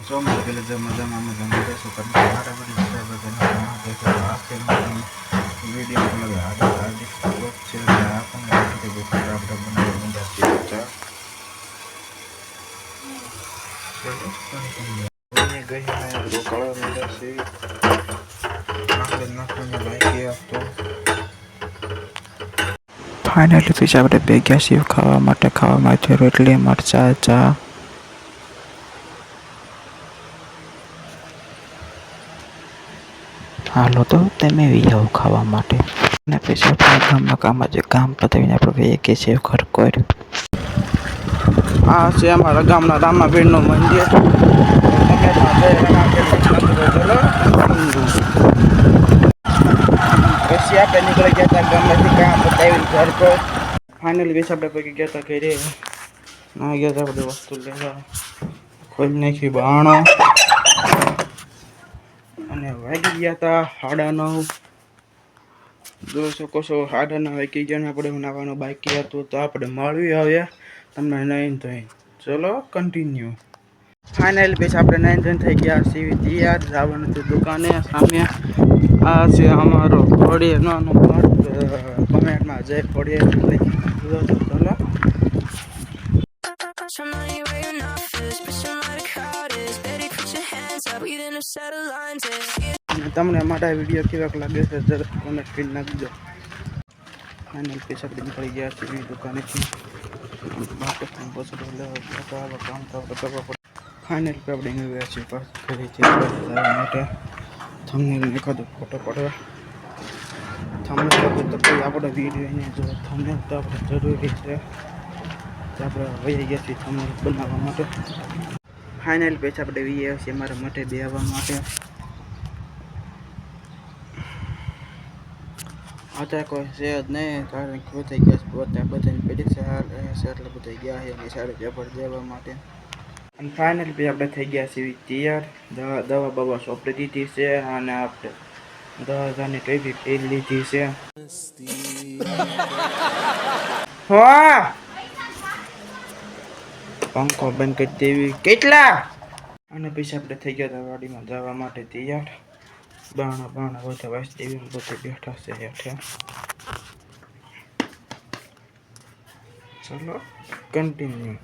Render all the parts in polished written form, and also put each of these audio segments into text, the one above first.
ચોમાસું પેલા જમા દેશો કરતા મારા બધી વિડીયો હાર્દિક સ્વાગત છે. આપણને આપણે બનાવી ઊંડા છીએ ગઈ રોકાવા માંડ્યા છે. ફાઇનલી પછી આપણે બે ગયા છીએ ખાવા માટે. ખાવામાં છે રોટલી, મરચાં, ચા. હાલો તો તમે જાઓ ખાવા માટે. અને પછી આપણા ગામના કામમાં જે કામ પતાવીને આપણે કે છે ઘર કોઈ. આ છે અમારા ગામના રામાપીરનું મંદિર. પછી આપણે નીકળી ગયા હતા ગામમાંથી કામ પતાવીને ઘર પર. ફાઇનલી બેસી આપણે પૈકી ગયા હતા ઘરે. ના ગયા હતા બધી વસ્તુ લેવા. ખોલી નાખી બાણો અને વાગી ગયા હતા 9:30. જોઈ શકો છો 9:30 વાગી ગયા ને આપણે નાવાનું બાકી હતું. તો આપણે મળવી હવે તમને નહીં થઈ. ચલો કન્ટિન્યુ. ફાઇનલ પછી આપણે 9 થઈ ગયા છીએ તૈયાર. જવાનું હતું દુકાને. સામે આ છે અમારો ફળિયાનો ઘર. કમેન્ટમાં જય ફળિયા ચલો. તમને મારા વિડીયો કેવાક લાગે છે જરા કોમેન્ટ કરી નાખજો. ફાઇનલ પૈસા આપણે નીકળી ગયા છીએ દુકાનેથી. ફાઇનલ આપણે ગયા છીએ ઘરેથી જવા માટે. થંબનેલ એકાદો ફોટો પડવા. થંબનેલ તો કોઈ આપણો વિડીયો જો થંબનેલ તો આપણે જરૂરી છે. તો આપણે વહી ગયા છીએ થંબનેલ બનાવવા માટે. ફાઇનલ પૈસા આપણે વી છીએ મારા માટે બેહવા માટે. અત્યારે કોઈ છે જ નહીં કારણ કે થઈ ગયા પોતા બધાની પરીક્ષા એટલે બધા ગયા છે એની સાડે પેપર દેવા માટે. અને ફાઇનલ બી આપણે થઈ ગયા છીએ તૈયાર. દવા બવા સોંપડી દીધી છે અને આપણે 10,000ની ટેબી પહેરી લીધી છે. હા પંખો બંધ કરી દેવી કેટલા. અને પછી આપણે થઈ ગયા હતા ગાડીમાં જવા માટે તૈયાર. બાણા બધા વાંચી દેવી બધે બેઠા છે હેઠે. ચલો કન્ટિન્યુ.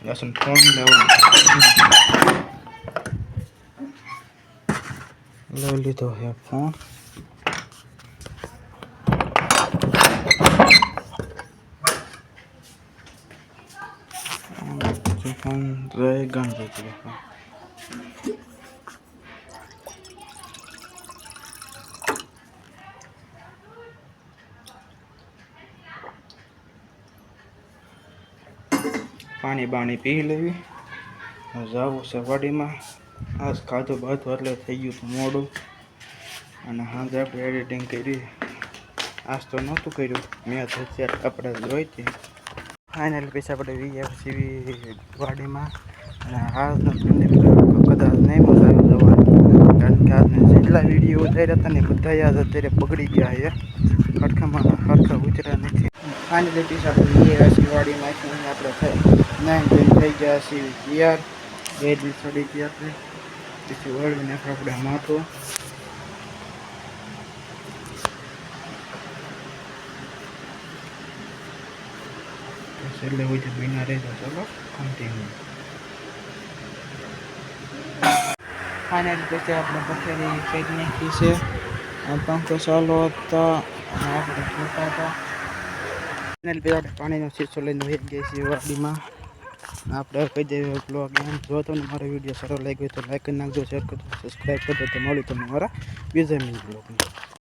લસણ ફોન લઈ લીધો હે ફોન. જય ગણપતિ બાપા. પાણી બાણી પી લેવી. જવું છે વાડીમાં. આજ ખાધું બાધું એટલે થઈ ગયું હતું મોડું. અને સાંજે આપણે એડિટિંગ કરી. આજ તો નહોતું કર્યું મેં તો અત્યારે આપણે જોઈ હતી. ફાઇનલ પૈસા આપણે વી વાડીમાં. અને આજનો કદાચ નહીં મજા આવી જવાનું કારણ કે આજને જેટલા વિડીયો ઉતાર્યા હતા ને બધા યાદ અત્યારે બગડી ગયા છે. હરખા ઉતર્યા નથી. ફાઇનલી પૈસા આપણે વાડીમાં આપણે થઈ ગયા છીએ તૈયાર. રેડી ચડી ગયા આપણે. પછી વળવીને આપણે માથું. એટલે હોય તો મહિના રહેજો. ચલો કન્ટિન્યુ. ફાઇનલ પછી આપણે પથેરી કરી નાખી છે. પંખો ચાલુ હતા અને આપણે જોતા હતા. ફાઇનલ પછી આપણે પાણીનો શીશો લઈને વહી ગયા છીએ વાડીમાં. આપણે કહી દઈએ બ્લોગ એમ જો તમને મારો વિડીયો સારો લાગ્યો તો લાઈક કરી નાખજો, શેર કરજો, સબસ્ક્રાઈબ કરજો. તો મળ્યું તમને મારા બીજા બ્લોગમાં.